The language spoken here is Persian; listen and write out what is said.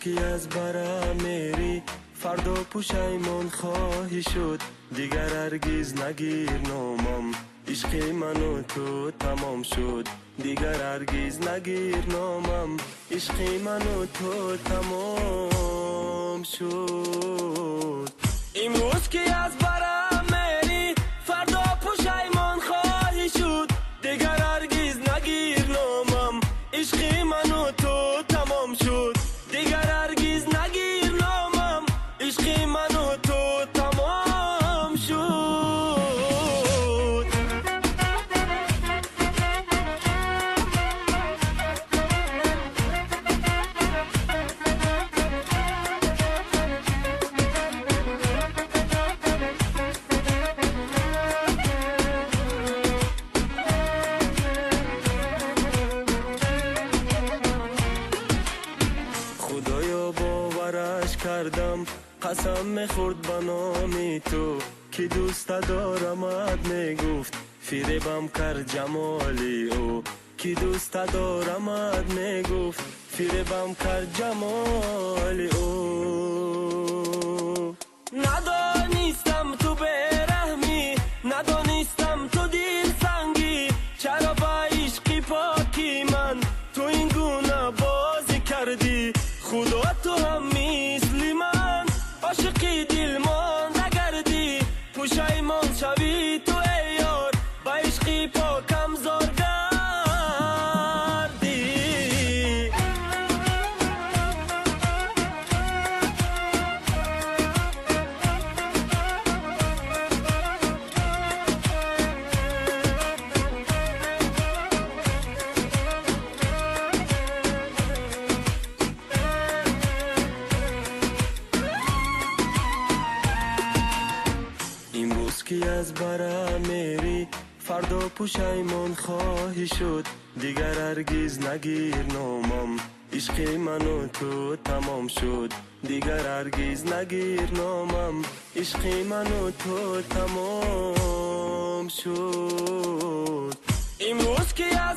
که از برم میری فردا پشیمان خواهی شد، دیگر هرگز نگیر نامم. عشق من و تو تمام شد، دیگر هرگز نگیر نامم. عشق من و تو تمام شد. امروز که از برم میری فردا پشیمان خواهی شد، دیگر هرگز نگیر نامم. عشق من و تو تمام شد، دیگر هرگز نگیر نامم. عشق من و تو تمام شد. خدایا باورش کردم، قسم میخورد به نام تو که دوست دارمت میگفت، فریبم کرد جمالی او که دوست دارمت میگفت، فریبم کرد جمالی او. ندانستم تو برحمی، ندانستم تو دل سنگی، چرا با عشق پاکی من تو این گونه بازی کردی؟ خدا تو هم مثل من عاشق دل من نگردی، پشیمان شوی تو ای یار با عشق پاکم زار گردی. امروز که از برم میری فردا پشیمان خواهی شد، دیگر هرگز نگیر نامم. عشق من و تو تمام شد، دیگر هرگز نگیر نامم. عشق من و تو تمام شد. امروز که از